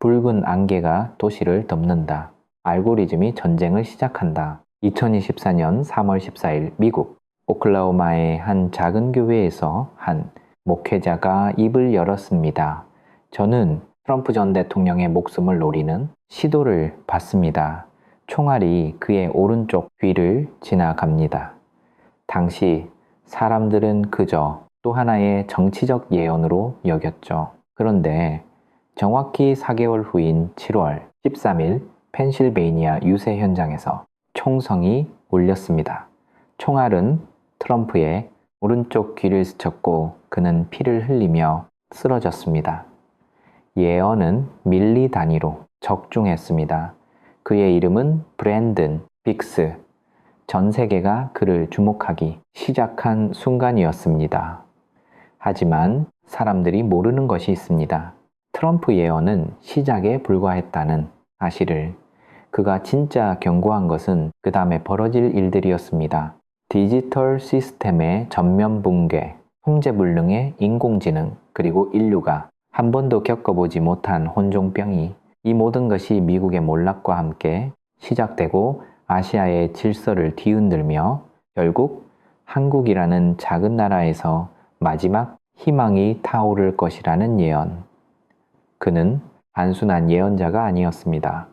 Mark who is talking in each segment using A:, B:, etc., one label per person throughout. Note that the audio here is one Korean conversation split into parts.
A: 붉은 안개가 도시를 덮는다. 알고리즘이 전쟁을 시작한다. 2024년 3월 14일 미국 오클라호마의 한 작은 교회에서 한 목회자가 입을 열었습니다. 저는 트럼프 전 대통령의 목숨을 노리는 시도를 봤습니다. 총알이 그의 오른쪽 귀를 지나갑니다. 당시 사람들은 그저 또 하나의 정치적 예언으로 여겼죠. 그런데 정확히 4개월 후인 7월 13일 펜실베이니아 유세 현장에서 총성이 울렸습니다. 총알은 트럼프의 오른쪽 귀를 스쳤고 그는 피를 흘리며 쓰러졌습니다. 예언은 밀리 단위로 적중했습니다. 그의 이름은 브랜든 빅스. 전 세계가 그를 주목하기 시작한 순간이었습니다. 하지만 사람들이 모르는 것이 있습니다. 트럼프 예언은 시작에 불과했다는 사실을. 그가 진짜 경고한 것은 그 다음에 벌어질 일들이었습니다. 디지털 시스템의 전면 붕괴, 통제불능의 인공지능, 그리고 인류가 한 번도 겪어보지 못한 혼종병이, 이 모든 것이 미국의 몰락과 함께 시작되고 아시아의 질서를 뒤흔들며 결국 한국이라는 작은 나라에서 마지막 희망이 타오를 것이라는 예언. 그는 단순한 예언자가 아니었습니다.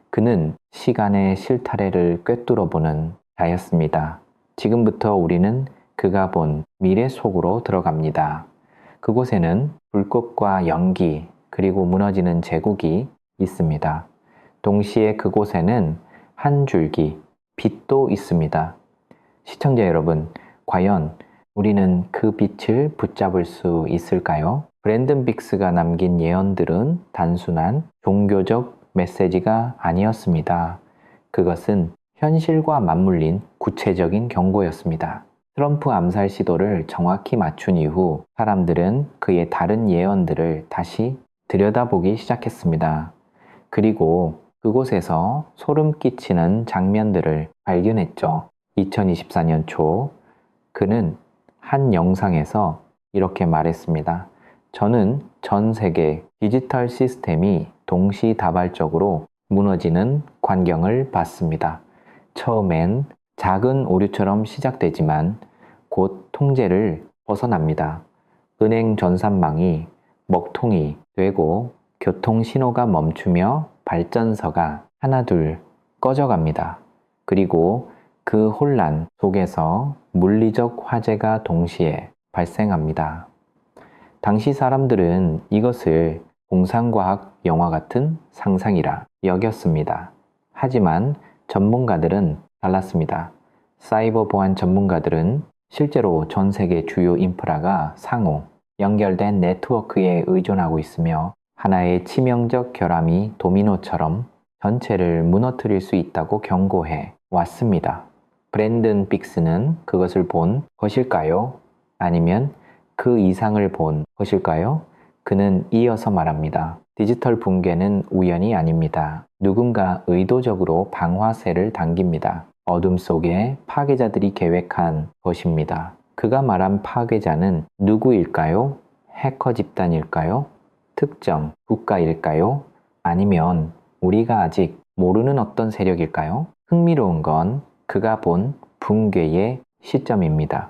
A: 그는 시간의 실타래를 꿰뚫어보는 자였습니다. 지금부터 우리는 그가 본 미래 속으로 들어갑니다. 그곳에는 불꽃과 연기, 그리고 무너지는 제국이 있습니다. 동시에 그곳에는 한 줄기 빛도 있습니다. 시청자 여러분, 과연 우리는 그 빛을 붙잡을 수 있을까요? 브랜든 빅스가 남긴 예언들은 단순한 종교적 메시지가 아니었습니다. 그것은 현실과 맞물린 구체적인 경고였습니다. 트럼프 암살 시도를 정확히 맞춘 이후 사람들은 그의 다른 예언들을 다시 들여다보기 시작했습니다. 그리고 그곳에서 소름 끼치는 장면들을 발견했죠. 2024년 초 그는 한 영상에서 이렇게 말했습니다. 저는 전 세계 디지털 시스템이 동시다발적으로 무너지는 광경을 봤습니다. 처음엔 작은 오류처럼 시작되지만 곧 통제를 벗어납니다. 은행 전산망이 먹통이 되고 교통신호가 멈추며 발전소가 하나둘 꺼져갑니다. 그리고 그 혼란 속에서 물리적 화재가 동시에 발생합니다. 당시 사람들은 이것을 공상과학 영화 같은 상상이라 여겼습니다. 하지만 전문가들은 달랐습니다. 사이버 보안 전문가들은 실제로 전 세계 주요 인프라가 상호 연결된 네트워크에 의존하고 있으며 하나의 치명적 결함이 도미노처럼 전체를 무너뜨릴 수 있다고 경고해 왔습니다. 브랜든 빅스는 그것을 본 것일까요? 아니면 그 이상을 본 것일까요? 그는 이어서 말합니다. 디지털 붕괴는 우연이 아닙니다. 누군가 의도적으로 방화쇠를 당깁니다. 어둠 속에 파괴자들이 계획한 것입니다. 그가 말한 파괴자는 누구일까요? 해커 집단일까요? 특정 국가일까요? 아니면 우리가 아직 모르는 어떤 세력일까요? 흥미로운 건 그가 본 붕괴의 시점입니다.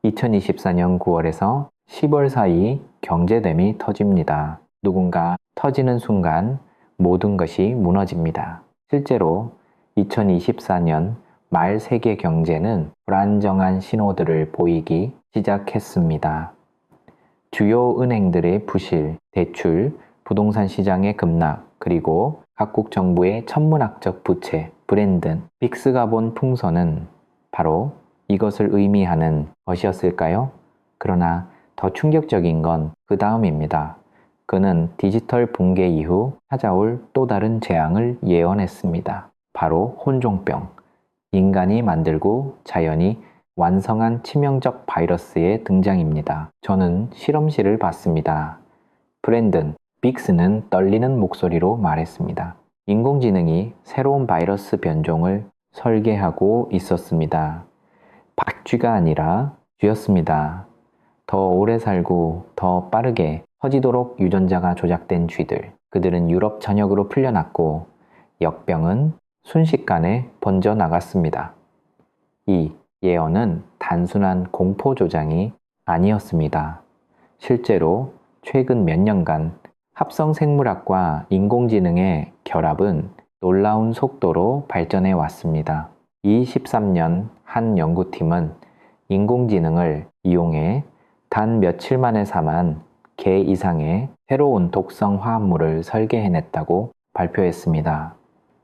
A: 2024년 9월에서 10월 사이 경제댐이 터집니다. 누군가 터지는 순간 모든 것이 무너집니다. 실제로 2024년 말 세계 경제는 불안정한 신호들을 보이기 시작했습니다. 주요 은행들의 부실, 대출, 부동산 시장의 급락, 그리고 각국 정부의 천문학적 부채, 브랜든 빅스가 본 풍선은 바로 이것을 의미하는 것이었을까요? 그러나 더 충격적인 건 그 다음입니다. 그는 디지털 붕괴 이후 찾아올 또 다른 재앙을 예언했습니다. 바로 혼종병. 인간이 만들고 자연이 완성한 치명적 바이러스의 등장입니다. 저는 실험실을 봤습니다. 브랜든 빅스는 떨리는 목소리로 말했습니다. 인공지능이 새로운 바이러스 변종을 설계하고 있었습니다. 박쥐가 아니라 쥐였습니다. 더 오래 살고 더 빠르게 퍼지도록 유전자가 조작된 쥐들. 그들은 유럽 전역으로 풀려났고 역병은 순식간에 번져 나갔습니다. 이 예언은 단순한 공포 조장이 아니었습니다. 실제로 최근 몇 년간 합성생물학과 인공지능의 결합은 놀라운 속도로 발전해 왔습니다. 2013년 한 연구팀은 인공지능을 이용해 단 며칠 만에 사만 개 이상의 새로운 독성 화합물을 설계해냈다고 발표했습니다.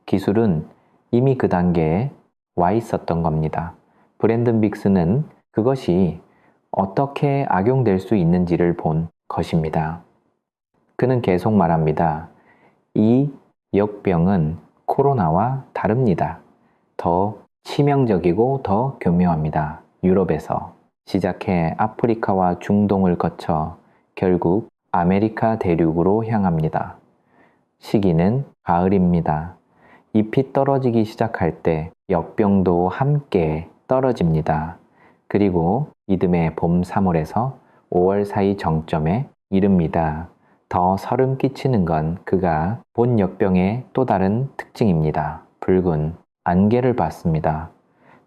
A: 기술은 이미 그 단계에 와 있었던 겁니다. 브랜든 빅스는 그것이 어떻게 악용될 수 있는지를 본 것입니다. 그는 계속 말합니다. 이 역병은 코로나와 다릅니다. 더 치명적이고 더 교묘합니다. 유럽에서 시작해 아프리카와 중동을 거쳐 결국 아메리카 대륙으로 향합니다. 시기는 가을입니다. 잎이 떨어지기 시작할 때 역병도 함께 떨어집니다. 그리고 이듬해 봄 3월에서 5월 사이 정점에 이릅니다. 더 소름 끼치는 건 그가 본 역병의 또 다른 특징입니다. 붉은 안개를 봤습니다.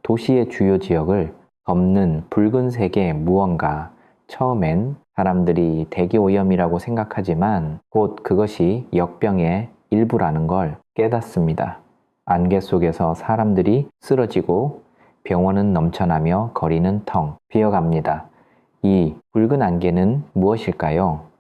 A: 도시의 주요 지역을 덮는 붉은색의 무언가. 처음엔 사람들이 대기오염이라고 생각하지만 곧 그것이 역병의 일부라는 걸 깨닫습니다. 안개 속에서 사람들이 쓰러지고 병원은 넘쳐나며 거리는 텅 비어갑니다. 이 붉은 안개는 무엇일까요?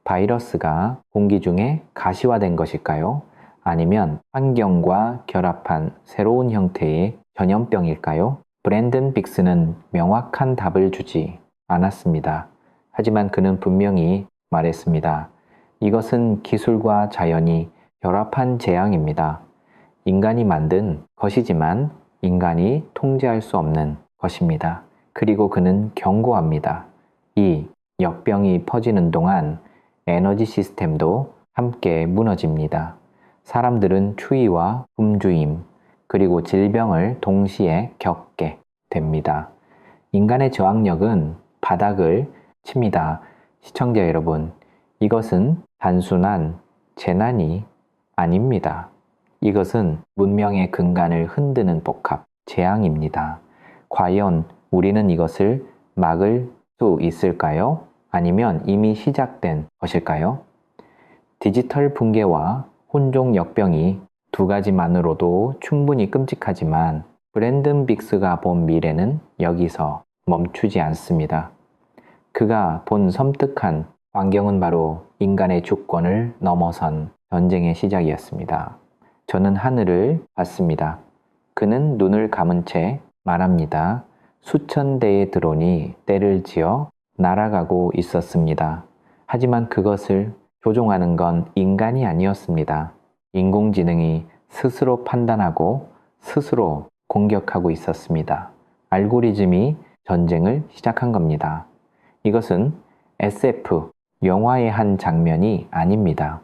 A: 바이러스가 공기 중에 가시화된 것일까요? 아니면 환경과 결합한 새로운 형태의 전염병일까요? 브랜든 빅스는 명확한 답을 주지 않았습니다. 하지만 그는 분명히 말했습니다. 이것은 기술과 자연이 결합한 재앙입니다. 인간이 만든 것이지만 인간이 통제할 수 없는 것입니다. 그리고 그는 경고합니다. 이 역병이 퍼지는 동안 에너지 시스템도 함께 무너집니다. 사람들은 추위와 굶주림, 그리고 질병을 동시에 겪게 됩니다. 인간의 저항력은 바닥을 칩니다. 시청자 여러분, 이것은 단순한 재난이 아닙니다. 이것은 문명의 근간을 흔드는 복합, 재앙입니다. 과연 우리는 이것을 막을 수 있을까요? 아니면 이미 시작된 것일까요? 디지털 붕괴와 혼종 역병이 두 가지만으로도 충분히 끔찍하지만 브랜든 빅스가 본 미래는 여기서 멈추지 않습니다. 그가 본 섬뜩한 광경은 바로 인간의 주권을 넘어선 전쟁의 시작이었습니다. 저는 하늘을 봤습니다. 그는 눈을 감은 채 말합니다. 수천 대의 드론이 때를 지어 날아가고 있었습니다. 하지만 그것을 조종하는 건 인간이 아니었습니다. 인공지능이 스스로 판단하고 스스로 공격하고 있었습니다. 알고리즘이 전쟁을 시작한 겁니다. 이것은 SF, 영화의 한 장면이 아닙니다.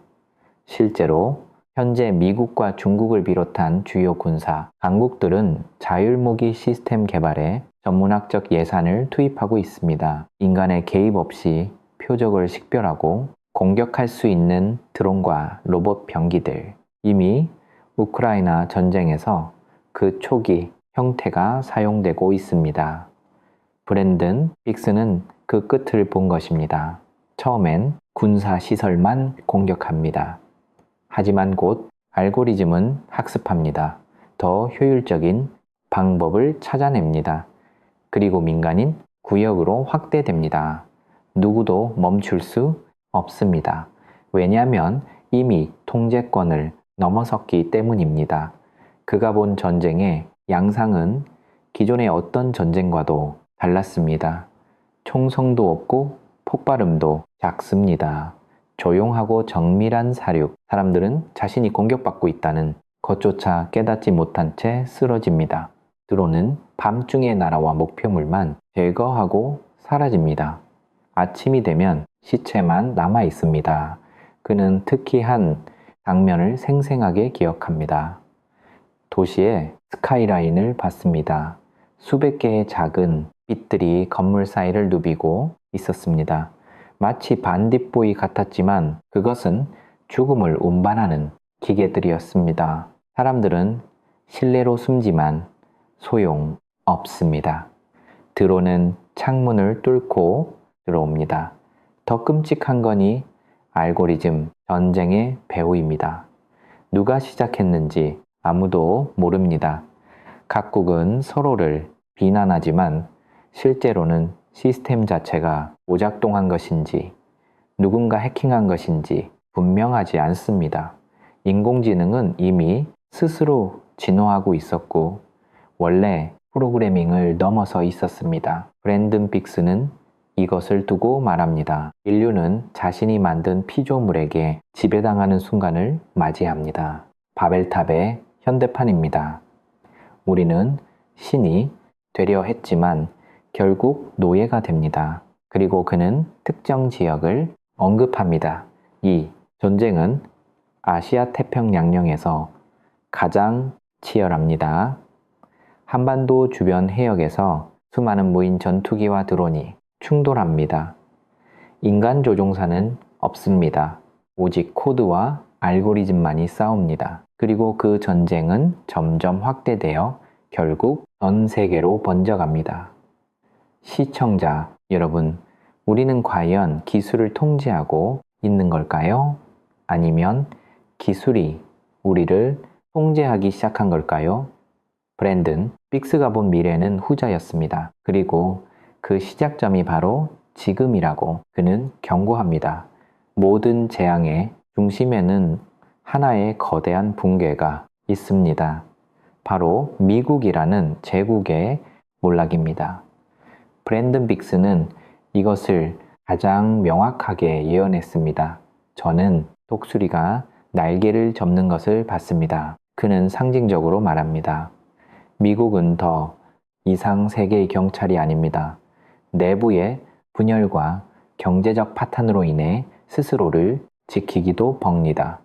A: 실제로 현재 미국과 중국을 비롯한 주요 군사, 강국들은 자율무기 시스템 개발에 전문학적 예산을 투입하고 있습니다. 인간의 개입 없이 표적을 식별하고 공격할 수 있는 드론과 로봇 병기들. 이미 우크라이나 전쟁에서 그 초기 형태가 사용되고 있습니다. 브랜든 빅스는 그 끝을 본 것입니다. 처음엔 군사시설만 공격합니다. 하지만 곧 알고리즘은 학습합니다. 더 효율적인 방법을 찾아냅니다. 그리고 민간인 구역으로 확대됩니다. 누구도 멈출 수 없습니다. 왜냐하면 이미 통제권을 넘어섰기 때문입니다. 그가 본 전쟁의 양상은 기존의 어떤 전쟁과도 달랐습니다. 총성도 없고 폭발음도 작습니다. 조용하고 정밀한 사륙, 사람들은 자신이 공격받고 있다는 것조차 깨닫지 못한 채 쓰러집니다. 드론은 밤중에 날아와 목표물만 제거하고 사라집니다. 아침이 되면 시체만 남아 있습니다. 그는 특히 한 장면을 생생하게 기억합니다. 도시의 스카이라인을 봤습니다. 수백 개의 작은 빛들이 건물 사이를 누비고 있었습니다. 마치 반딧불이 같았지만 그것은 죽음을 운반하는 기계들이었습니다. 사람들은 실내로 숨지만 소용 없습니다. 드론은 창문을 뚫고 들어옵니다. 더 끔찍한 거니 알고리즘 전쟁의 배후입니다. 누가 시작했는지 아무도 모릅니다. 각국은 서로를 비난하지만 실제로는 시스템 자체가 오작동한 것인지 누군가 해킹한 것인지 분명하지 않습니다. 인공지능은 이미 스스로 진화하고 있었고 원래 프로그래밍을 넘어서 있었습니다. 브랜든 빅스는 이것을 두고 말합니다. 인류는 자신이 만든 피조물에게 지배당하는 순간을 맞이합니다. 바벨탑의 현대판입니다. 우리는 신이 되려 했지만 결국 노예가 됩니다. 그리고 그는 특정 지역을 언급합니다. 이 전쟁은 아시아 태평양령에서 가장 치열합니다. 한반도 주변 해역에서 수많은 무인 전투기와 드론이 충돌합니다. 인간 조종사는 없습니다. 오직 코드와 알고리즘만이 싸웁니다. 그리고 그 전쟁은 점점 확대되어 결국 전 세계로 번져갑니다. 시청자 여러분, 우리는 과연 기술을 통제하고 있는 걸까요? 아니면 기술이 우리를 통제하기 시작한 걸까요? 브랜든 빅스가 본 미래는 후자였습니다. 그리고 그 시작점이 바로 지금이라고 그는 경고합니다. 모든 재앙의 중심에는 하나의 거대한 붕괴가 있습니다. 바로 미국이라는 제국의 몰락입니다. 브랜든 빅스는 이것을 가장 명확하게 예언했습니다. 저는 독수리가 날개를 접는 것을 봤습니다. 그는 상징적으로 말합니다. 미국은 더 이상 세계의 경찰이 아닙니다. 내부의 분열과 경제적 파탄으로 인해 스스로를 지키기도 벅니다.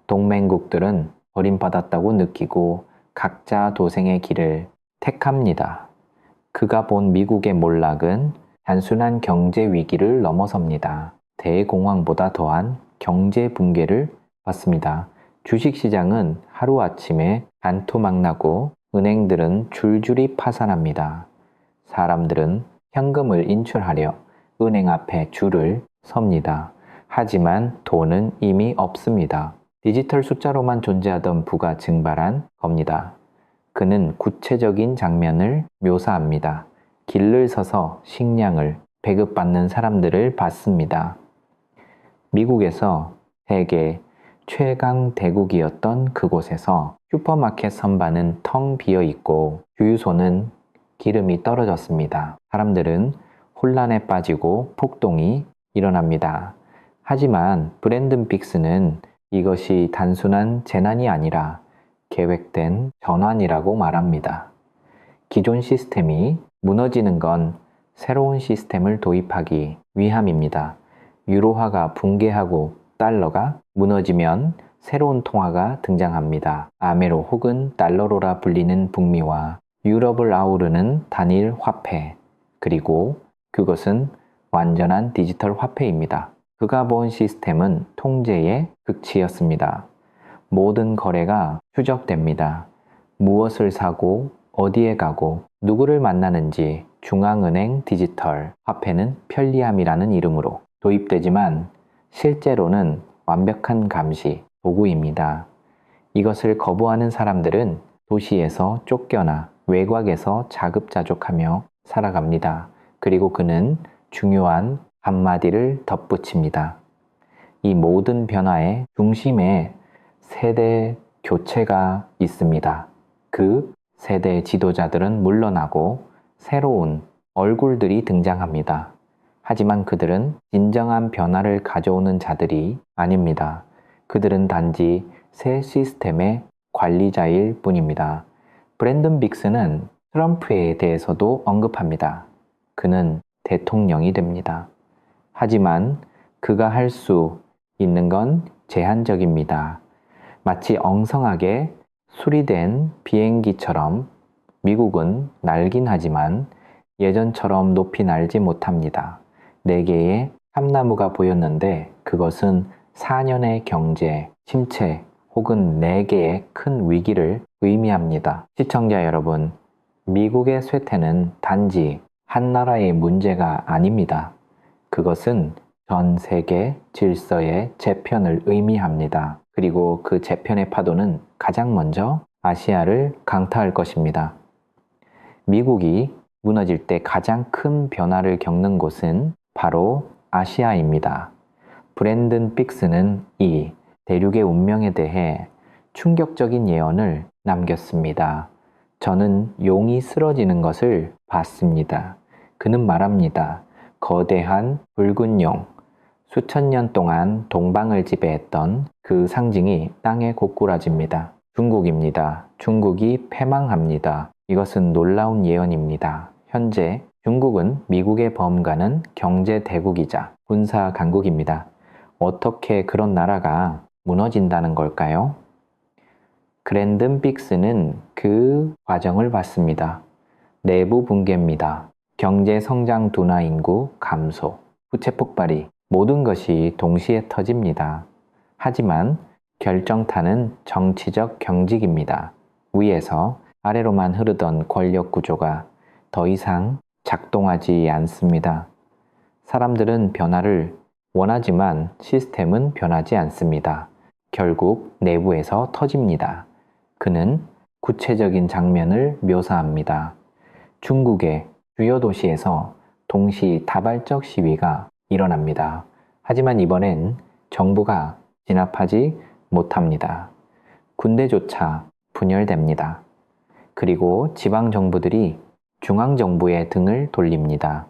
A: 동맹국들은 버림받았다고 느끼고 각자 도생의 길을 택합니다. 그가 본 미국의 몰락은 단순한 경제 위기를 넘어섭니다. 대공황보다 더한 경제 붕괴를 봤습니다. 주식시장은 하루아침에 반토막나고 은행들은 줄줄이 파산합니다. 사람들은 현금을 인출하려 은행 앞에 줄을 섭니다. 하지만 돈은 이미 없습니다. 디지털 숫자로만 존재하던 부가 증발한 겁니다. 그는 구체적인 장면을 묘사합니다. 길을 서서 식량을 배급받는 사람들을 봤습니다. 미국에서 세계 최강 대국이었던 그곳에서 슈퍼마켓 선반은 텅 비어 있고 주유소는 기름이 떨어졌습니다. 사람들은 혼란에 빠지고 폭동이 일어납니다. 하지만 브랜든 빅스는 이것이 단순한 재난이 아니라 계획된 전환이라고 말합니다. 기존 시스템이 무너지는 건 새로운 시스템을 도입하기 위함입니다. 유로화가 붕괴하고 달러가 무너지면 새로운 통화가 등장합니다. 아메로 혹은 달러로라 불리는 북미와 유럽을 아우르는 단일 화폐, 그리고 그것은 완전한 디지털 화폐입니다. 그가 본 시스템은 통제의 극치였습니다. 모든 거래가 추적됩니다. 무엇을 사고 어디에 가고 누구를 만나는지 중앙은행 디지털 화폐는 편리함이라는 이름으로 도입되지만 실제로는 완벽한 감시 도구입니다. 이것을 거부하는 사람들은 도시에서 쫓겨나 외곽에서 자급자족하며 살아갑니다. 그리고 그는 중요한 한마디를 덧붙입니다. 이 모든 변화의 중심에 세대 교체가 있습니다. 그 세대 지도자들은 물러나고 새로운 얼굴들이 등장합니다. 하지만 그들은 진정한 변화를 가져오는 자들이 아닙니다. 그들은 단지 새 시스템의 관리자일 뿐입니다. 브랜든 빅스는 트럼프에 대해서도 언급합니다. 그는 대통령이 됩니다. 하지만 그가 할 수 있는 건 제한적입니다. 마치 엉성하게 수리된 비행기처럼 미국은 날긴 하지만 예전처럼 높이 날지 못합니다. 4개의 참나무가 보였는데 그것은 4년의 경제, 침체 혹은 4개의 큰 위기를 의미합니다. 시청자 여러분, 미국의 쇠퇴는 단지 한 나라의 문제가 아닙니다. 그것은 전 세계 질서의 재편을 의미합니다. 그리고 그 재편의 파도는 가장 먼저 아시아를 강타할 것입니다. 미국이 무너질 때 가장 큰 변화를 겪는 곳은 바로 아시아입니다. 브랜든 빅스는 이 대륙의 운명에 대해 충격적인 예언을 남겼습니다. 저는 용이 쓰러지는 것을 봤습니다. 그는 말합니다. 거대한 붉은 용, 수천 년 동안 동방을 지배했던 그 상징이 땅에 고꾸라집니다. 중국입니다. 중국이 패망합니다. 이것은 놀라운 예언입니다. 현재 중국은 미국의 범가는 경제 대국이자 군사 강국입니다. 어떻게 그런 나라가 무너진다는 걸까요? 브랜든 빅스는 그 과정을 봤습니다. 내부 붕괴입니다. 경제 성장 둔화 인구 감소, 부채 폭발이 모든 것이 동시에 터집니다. 하지만 결정타는 정치적 경직입니다. 위에서 아래로만 흐르던 권력 구조가 더 이상 작동하지 않습니다. 사람들은 변화를 원하지만 시스템은 변하지 않습니다. 결국 내부에서 터집니다. 그는 구체적인 장면을 묘사합니다. 중국의 주요 도시에서 동시다발적 시위가 일어납니다. 하지만 이번엔 정부가 진압하지 못합니다. 군대조차 분열됩니다. 그리고 지방정부들이 중앙정부의 등을 돌립니다.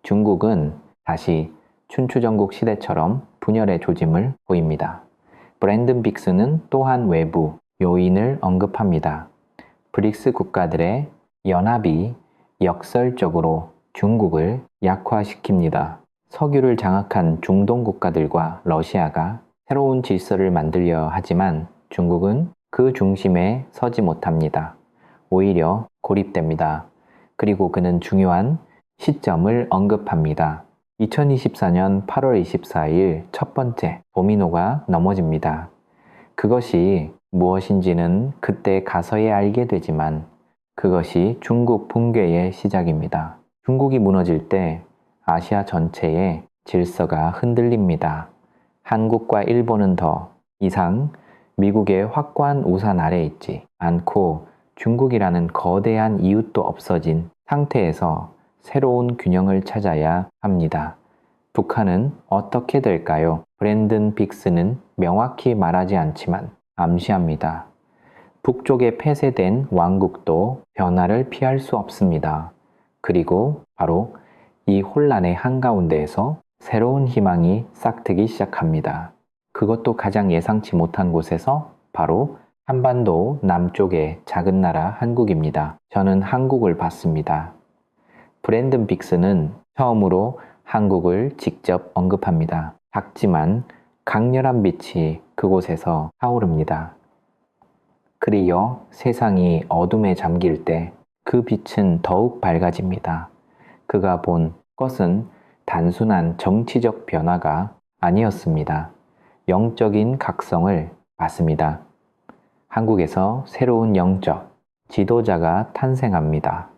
A: 중국은 다시 춘추전국 시대처럼 분열의 조짐을 보입니다. 브랜든 빅스는 또한 외부 요인을 언급합니다. 브릭스 국가들의 연합이 역설적으로 중국을 약화시킵니다. 석유를 장악한 중동 국가들과 러시아가 새로운 질서를 만들려 하지만 중국은 그 중심에 서지 못합니다. 오히려 고립됩니다. 그리고 그는 중요한 시점을 언급합니다. 2024년 8월 24일 첫 번째 도미노가 넘어집니다. 그것이 무엇인지는 그때 가서야 알게 되지만 그것이 중국 붕괴의 시작입니다. 중국이 무너질 때 아시아 전체의 질서가 흔들립니다. 한국과 일본은 더 이상 미국의 확고한 우산 아래 있지 않고 중국이라는 거대한 이웃도 없어진 상태에서 새로운 균형을 찾아야 합니다. 북한은 어떻게 될까요? 브랜든 빅스는 명확히 말하지 않지만 암시합니다. 북쪽에 폐쇄된 왕국도 변화를 피할 수 없습니다. 그리고 바로 이 혼란의 한가운데에서 새로운 희망이 싹트기 시작합니다. 그것도 가장 예상치 못한 곳에서 바로 한반도 남쪽의 작은 나라 한국입니다. 저는 한국을 봤습니다. 브랜든 빅스는 처음으로 한국을 직접 언급합니다. 작지만 강렬한 빛이 그곳에서 타오릅니다. 그리어 세상이 어둠에 잠길 때 그 빛은 더욱 밝아집니다. 그가 본 것은 단순한 정치적 변화가 아니었습니다. 영적인 각성을 봤습니다. 한국에서 새로운 영적 지도자가 탄생합니다.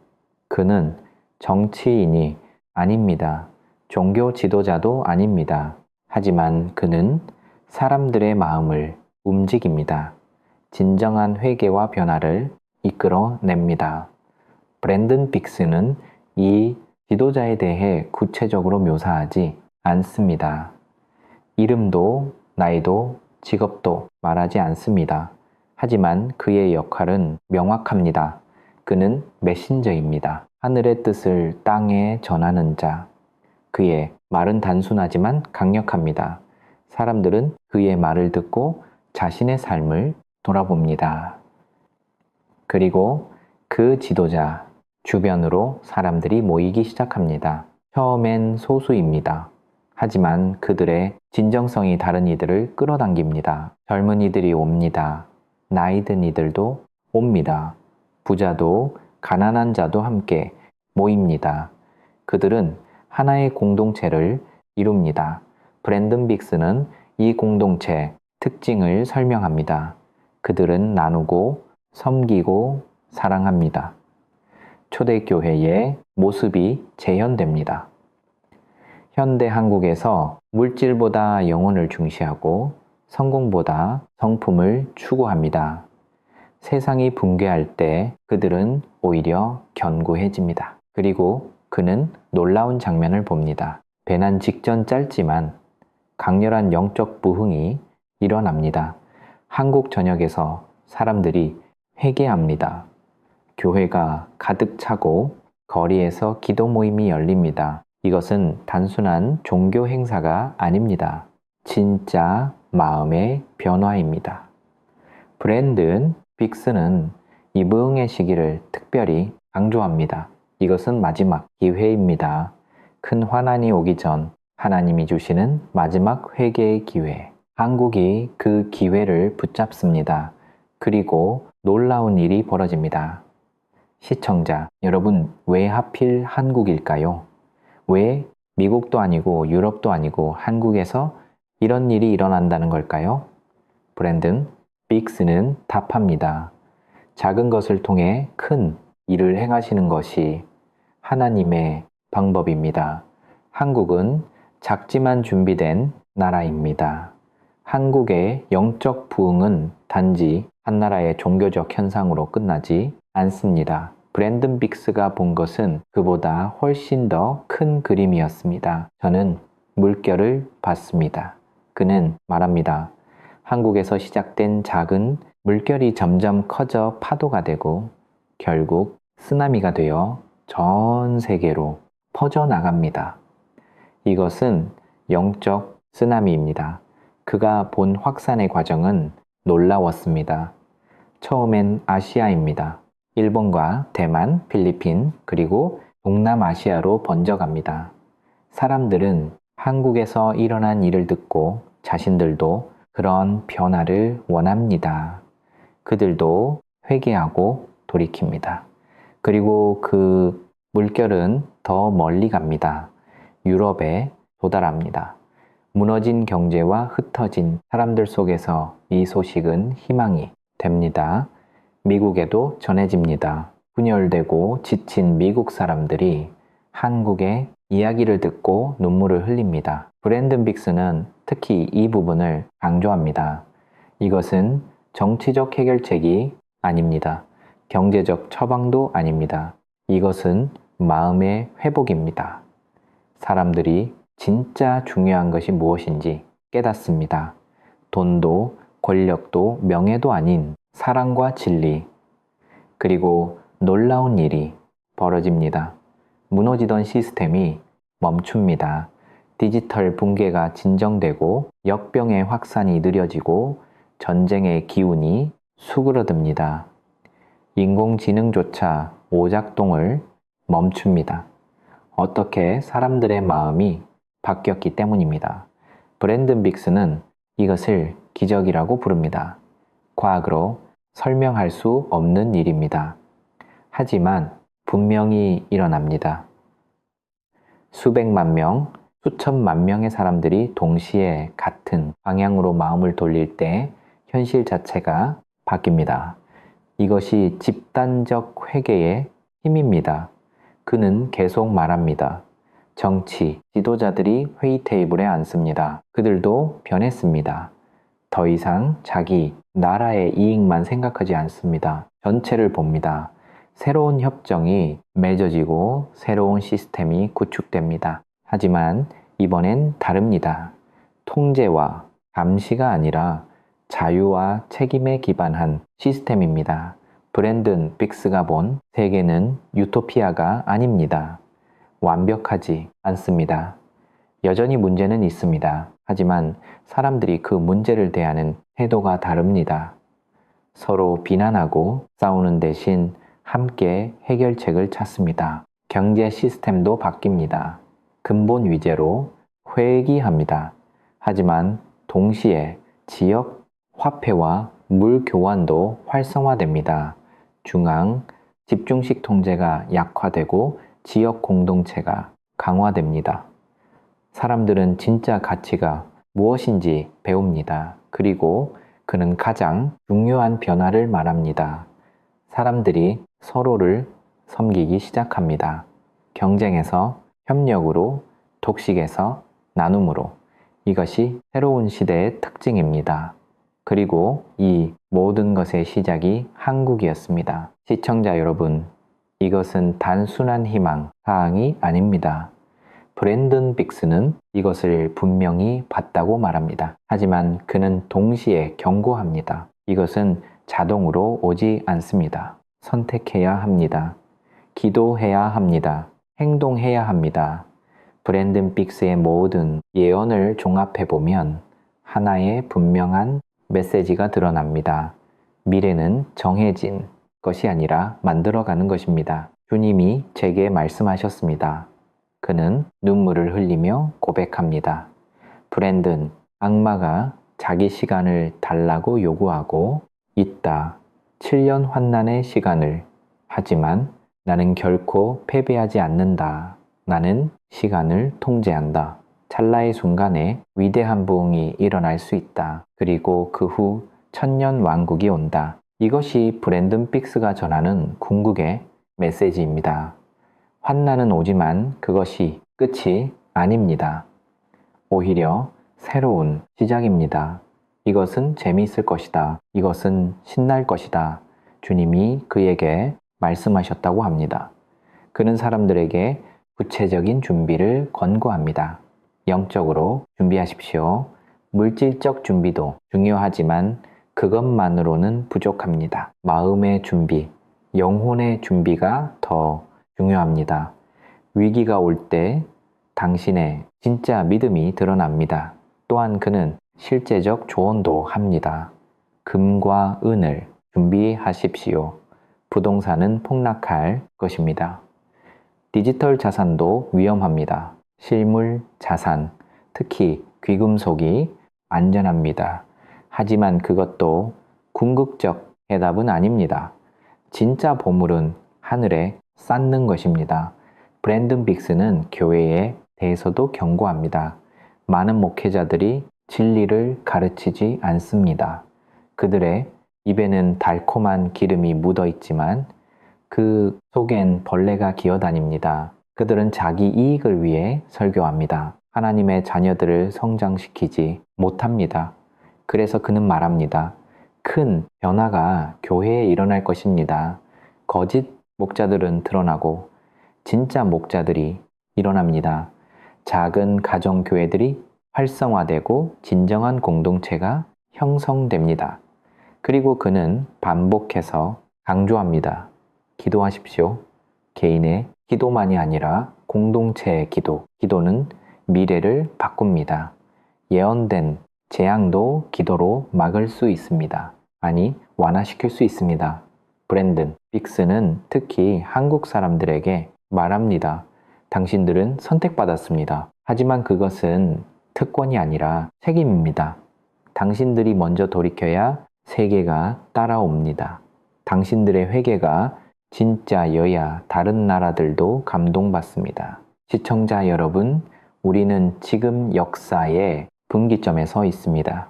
A: 그는 정치인이 아닙니다. 종교 지도자도 아닙니다. 하지만 그는 사람들의 마음을 움직입니다. 진정한 회개와 변화를 이끌어냅니다. 브랜든 빅스는 이 지도자에 대해 구체적으로 묘사하지 않습니다. 이름도 나이도 직업도 말하지 않습니다. 하지만 그의 역할은 명확합니다. 그는 메신저입니다. 하늘의 뜻을 땅에 전하는 자. 그의 말은 단순하지만 강력합니다. 사람들은 그의 말을 듣고 자신의 삶을 돌아봅니다. 그리고 그 지도자 주변으로 사람들이 모이기 시작합니다. 처음엔 소수입니다. 하지만 그들의 진정성이 다른 이들을 끌어당깁니다. 젊은이들이 옵니다. 나이 든 이들도 옵니다. 부자도 가난한 자도 함께 모입니다. 그들은 하나의 공동체를 이룹니다. 브랜든 빅스는 이 공동체 특징을 설명합니다. 그들은 나누고 섬기고 사랑합니다. 초대교회의 모습이 재현됩니다. 현대 한국에서 물질보다 영혼을 중시하고 성공보다 성품을 추구합니다. 세상이 붕괴할 때 그들은 오히려 견고해집니다. 그리고 그는 놀라운 장면을 봅니다. 배난 직전 짧지만 강렬한 영적 부흥이 일어납니다. 한국 전역에서 사람들이 회개합니다. 교회가 가득 차고 거리에서 기도 모임이 열립니다. 이것은 단순한 종교 행사가 아닙니다. 진짜 마음의 변화입니다. 브랜든 빅스는 이 부흥의 시기를 특별히 강조합니다. 이것은 마지막 기회입니다. 큰 환난이 오기 전 하나님이 주시는 마지막 회개의 기회. 한국이 그 기회를 붙잡습니다. 그리고 놀라운 일이 벌어집니다. 시청자, 여러분, 왜 하필 한국일까요? 왜 미국도 아니고 유럽도 아니고 한국에서 이런 일이 일어난다는 걸까요? 브랜든 빅스는 답합니다. 작은 것을 통해 큰 일을 행하시는 것이 하나님의 방법입니다. 한국은 작지만 준비된 나라입니다. 한국의 영적 부흥은 단지 한 나라의 종교적 현상으로 끝나지 않습니다. 브랜든 빅스가 본 것은 그보다 훨씬 더 큰 그림이었습니다. 저는 물결을 봤습니다. 그는 말합니다. 한국에서 시작된 작은 물결이 점점 커져 파도가 되고 결국 쓰나미가 되어 전 세계로 퍼져나갑니다. 이것은 영적 쓰나미입니다. 그가 본 확산의 과정은 놀라웠습니다. 처음엔 아시아입니다. 일본과 대만, 필리핀, 그리고 동남아시아로 번져갑니다. 사람들은 한국에서 일어난 일을 듣고 자신들도 그런 변화를 원합니다. 그들도 회개하고 돌이킵니다. 그리고 그 물결은 더 멀리 갑니다. 유럽에 도달합니다. 무너진 경제와 흩어진 사람들 속에서 이 소식은 희망이 됩니다. 미국에도 전해집니다. 분열되고 지친 미국 사람들이 한국의 이야기를 듣고 눈물을 흘립니다. 브랜든 빅스는 특히 이 부분을 강조합니다. 이것은 정치적 해결책이 아닙니다. 경제적 처방도 아닙니다. 이것은 마음의 회복입니다. 사람들이 진짜 중요한 것이 무엇인지 깨닫습니다. 돈도 권력도 명예도 아닌 사랑과 진리, 그리고 놀라운 일이 벌어집니다. 무너지던 시스템이 멈춥니다. 디지털 붕괴가 진정되고 역병의 확산이 느려지고 전쟁의 기운이 수그러듭니다. 인공지능조차 오작동을 멈춥니다. 어떻게 사람들의 마음이 바뀌었기 때문입니다. 브랜든 빅스는 이것을 기적이라고 부릅니다. 과학으로 설명할 수 없는 일입니다. 하지만 분명히 일어납니다. 수백만 명, 수천만 명의 사람들이 동시에 같은 방향으로 마음을 돌릴 때 현실 자체가 바뀝니다. 이것이 집단적 회개의 힘입니다. 그는 계속 말합니다. 정치, 지도자들이 회의 테이블에 앉습니다. 그들도 변했습니다. 더 이상 자기 나라의 이익만 생각하지 않습니다. 전체를 봅니다. 새로운 협정이 맺어지고 새로운 시스템이 구축됩니다. 하지만 이번엔 다릅니다. 통제와 감시가 아니라 자유와 책임에 기반한 시스템입니다. 브랜든 빅스가 본 세계는 유토피아가 아닙니다. 완벽하지 않습니다. 여전히 문제는 있습니다. 하지만 사람들이 그 문제를 대하는 태도가 다릅니다. 서로 비난하고 싸우는 대신 함께 해결책을 찾습니다. 경제 시스템도 바뀝니다. 근본 위제로 회귀합니다. 하지만 동시에 지역 화폐와 물 교환도 활성화됩니다. 중앙 집중식 통제가 약화되고 지역 공동체가 강화됩니다. 사람들은 진짜 가치가 무엇인지 배웁니다. 그리고 그는 가장 중요한 변화를 말합니다. 사람들이 서로를 섬기기 시작합니다. 경쟁에서 협력으로, 독식에서 나눔으로. 이것이 새로운 시대의 특징입니다. 그리고 이 모든 것의 시작이 한국이었습니다. 시청자 여러분, 이것은 단순한 희망 사항이 아닙니다. 브랜든 빅스는 이것을 분명히 봤다고 말합니다. 하지만 그는 동시에 경고합니다. 이것은 자동으로 오지 않습니다. 선택해야 합니다. 기도해야 합니다. 행동해야 합니다. 브랜든 빅스의 모든 예언을 종합해보면 하나의 분명한 메시지가 드러납니다. 미래는 정해진 것이 아니라 만들어가는 것입니다. 주님이 제게 말씀하셨습니다. 그는 눈물을 흘리며 고백합니다. 브랜든, 악마가 자기 시간을 달라고 요구하고 있다. 7년 환난의 시간을. 하지만 나는 결코 패배하지 않는다. 나는 시간을 통제한다. 찰나의 순간에 위대한 부흥이 일어날 수 있다. 그리고 그 후 천년 왕국이 온다. 이것이 브랜든 빅스가 전하는 궁극의 메시지입니다. 환난은 오지만 그것이 끝이 아닙니다. 오히려 새로운 시작입니다. 이것은 재미있을 것이다. 이것은 신날 것이다. 주님이 그에게 말씀하셨다고 합니다. 그는 사람들에게 구체적인 준비를 권고합니다. 영적으로 준비하십시오. 물질적 준비도 중요하지만 그것만으로는 부족합니다. 마음의 준비, 영혼의 준비가 더 중요합니다. 위기가 올 때 당신의 진짜 믿음이 드러납니다. 또한 그는 실제적 조언도 합니다. 금과 은을 준비하십시오. 부동산은 폭락할 것입니다. 디지털 자산도 위험합니다. 실물 자산, 특히 귀금속이 안전합니다. 하지만 그것도 궁극적 해답은 아닙니다. 진짜 보물은 하늘에 쌓는 것입니다. 브랜든 빅스는 교회에 대해서도 경고합니다. 많은 목회자들이 진리를 가르치지 않습니다. 그들의 입에는 달콤한 기름이 묻어 있지만 그 속엔 벌레가 기어다닙니다. 그들은 자기 이익을 위해 설교합니다. 하나님의 자녀들을 성장시키지 못합니다. 그래서 그는 말합니다. 큰 변화가 교회에 일어날 것입니다. 거짓 목자들은 드러나고 진짜 목자들이 일어납니다. 작은 가정교회들이 활성화되고 진정한 공동체가 형성됩니다. 그리고 그는 반복해서 강조합니다. 기도하십시오. 개인의 기도만이 아니라 공동체의 기도. 기도는 미래를 바꿉니다. 예언된 재앙도 기도로 막을 수 있습니다. 아니, 완화시킬 수 있습니다. 브랜든 빅스는 특히 한국 사람들에게 말합니다. 당신들은 선택받았습니다. 하지만 그것은 특권이 아니라 책임입니다. 당신들이 먼저 돌이켜야 세계가 따라옵니다. 당신들의 회개가 진짜여야 다른 나라들도 감동받습니다. 시청자 여러분, 우리는 지금 역사의 분기점에 서 있습니다.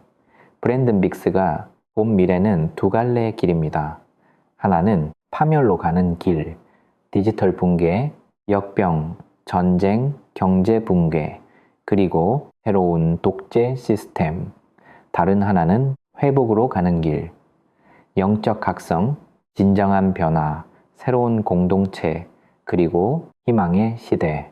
A: 브랜든 빅스가 본 미래는 두 갈래의 길입니다. 하나는 파멸로 가는 길, 디지털 붕괴, 역병, 전쟁, 경제 붕괴, 그리고 새로운 독재 시스템. 다른 하나는 회복으로 가는 길, 영적 각성, 진정한 변화, 새로운 공동체, 그리고 희망의 시대.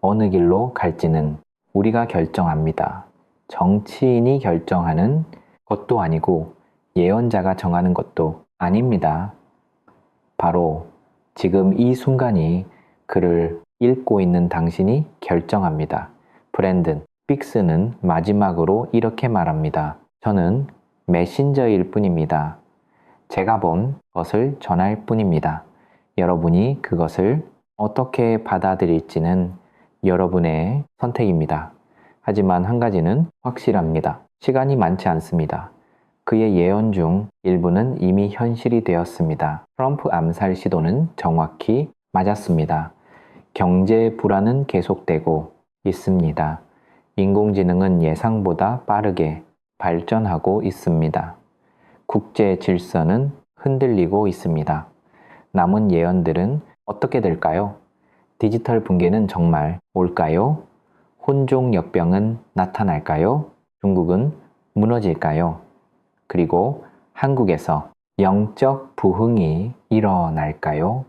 A: 어느 길로 갈지는 우리가 결정합니다. 정치인이 결정하는 것도 아니고 예언자가 정하는 것도 아닙니다. 바로 지금 이 순간이 글을 읽고 있는 당신이 결정합니다. 브랜든 빅스는 마지막으로 이렇게 말합니다. 저는 메신저일 뿐입니다. 제가 본 것을 전할 뿐입니다. 여러분이 그것을 어떻게 받아들일지는 여러분의 선택입니다. 하지만 한 가지는 확실합니다. 시간이 많지 않습니다. 그의 예언 중 일부는 이미 현실이 되었습니다. 트럼프 암살 시도는 정확히 맞았습니다. 경제 불안은 계속되고 있습니다. 인공지능은 예상보다 빠르게 발전하고 있습니다. 국제 질서는 흔들리고 있습니다. 남은 예언들은 어떻게 될까요? 디지털 붕괴는 정말 올까요? 혼종 역병은 나타날까요? 중국은 무너질까요? 그리고 한국에서 영적 부흥이 일어날까요?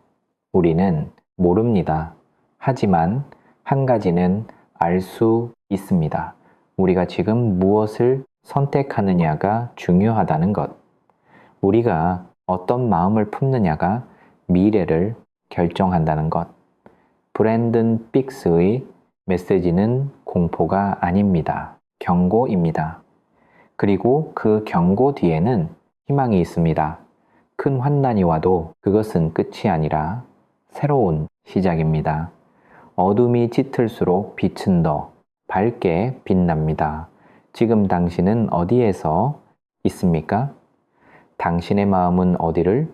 A: 우리는 모릅니다. 하지만 한 가지는 알 수 있습니다. 우리가 지금 무엇을 선택하느냐가 중요하다는 것. 우리가 어떤 마음을 품느냐가 미래를 결정한다는 것. 브랜든 빅스의 메시지는 공포가 아닙니다. 경고입니다. 그리고 그 경고 뒤에는 희망이 있습니다. 큰 환난이 와도 그것은 끝이 아니라 새로운 시작입니다. 어둠이 짙을수록 빛은 더 밝게 빛납니다. 지금 당신은 어디에서 있습니까? 당신의 마음은 어디를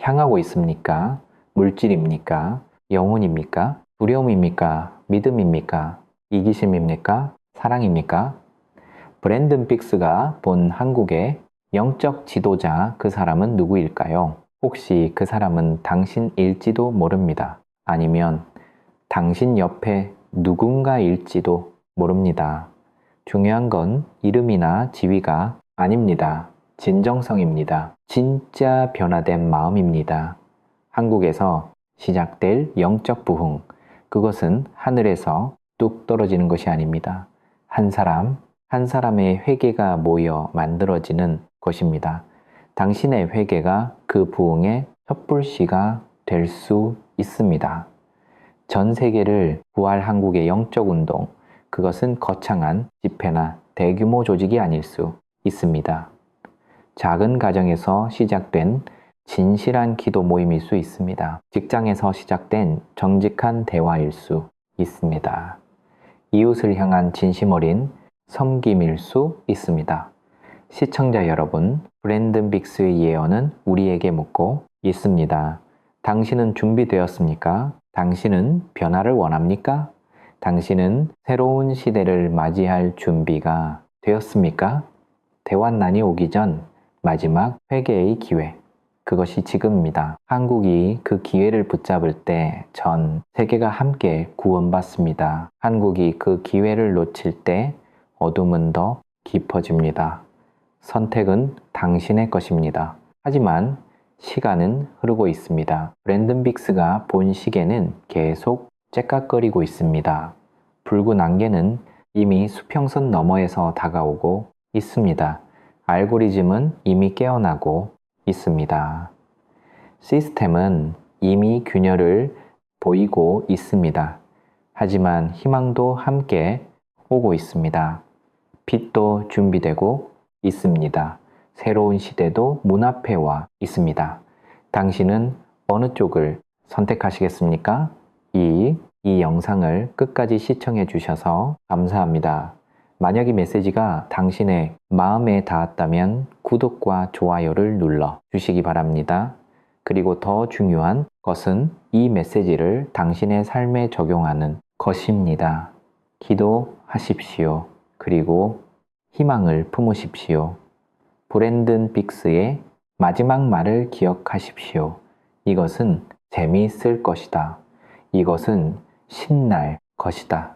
A: 향하고 있습니까? 물질입니까? 영혼입니까? 두려움입니까? 믿음입니까? 이기심입니까? 사랑입니까? 브랜든 빅스가 본 한국의 영적 지도자, 그 사람은 누구일까요? 혹시 그 사람은 당신일지도 모릅니다. 아니면 당신 옆에 누군가일지도 모릅니다. 중요한 건 이름이나 지위가 아닙니다. 진정성입니다. 진짜 변화된 마음입니다. 한국에서 시작될 영적 부흥, 그것은 하늘에서 뚝 떨어지는 것이 아닙니다. 한 사람의 회개가 모여 만들어지는 것입니다. 당신의 회개가 그 부흥의 촛불씨가 될 수 있습니다. 전 세계를 구할 한국의 영적 운동, 그것은 거창한 집회나 대규모 조직이 아닐 수 있습니다. 작은 가정에서 시작된 진실한 기도 모임일 수 있습니다. 직장에서 시작된 정직한 대화일 수 있습니다. 이웃을 향한 진심 어린 섬김일 수 있습니다. 시청자 여러분, 브랜든 빅스의 예언은 우리에게 묻고 있습니다. 당신은 준비되었습니까? 당신은 변화를 원합니까? 당신은 새로운 시대를 맞이할 준비가 되었습니까? 대환난이 오기 전 마지막 회개의 기회. 그것이 지금입니다. 한국이 그 기회를 붙잡을 때 전 세계가 함께 구원받습니다. 한국이 그 기회를 놓칠 때 어둠은 더 깊어집니다. 선택은 당신의 것입니다. 하지만 시간은 흐르고 있습니다. 브랜든 빅스가 본 시계는 계속 째깍거리고 있습니다. 붉은 안개는 이미 수평선 너머에서 다가오고 있습니다. 알고리즘은 이미 깨어나고 있습니다. 시스템은 이미 균열을 보이고 있습니다. 하지만 희망도 함께 오고 있습니다. 빛도 준비되고 있습니다. 새로운 시대도 문 앞에 와 있습니다. 당신은 어느 쪽을 선택하시겠습니까? 이 영상을 끝까지 시청해 주셔서 감사합니다. 만약 이 메시지가 당신의 마음에 닿았다면 구독과 좋아요를 눌러 주시기 바랍니다. 그리고 더 중요한 것은 이 메시지를 당신의 삶에 적용하는 것입니다. 기도하십시오. 그리고 희망을 품으십시오. 브랜든 빅스의 마지막 말을 기억하십시오. 이것은 재미있을 것이다. 이것은 신날 것이다.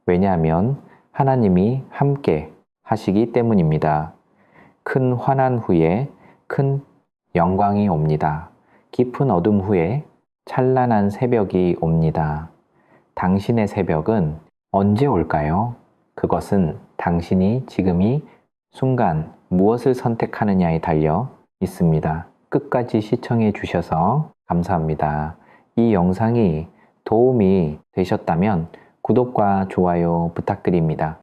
A: 왜냐하면 하나님이 함께 하시기 때문입니다. 큰 환난 후에 큰 영광이 옵니다. 깊은 어둠 후에 찬란한 새벽이 옵니다. 당신의 새벽은 언제 올까요? 그것은 당신이 지금 이 순간 무엇을 선택하느냐에 달려 있습니다. 끝까지 시청해 주셔서 감사합니다. 이 영상이 도움이 되셨다면 구독과 좋아요 부탁드립니다.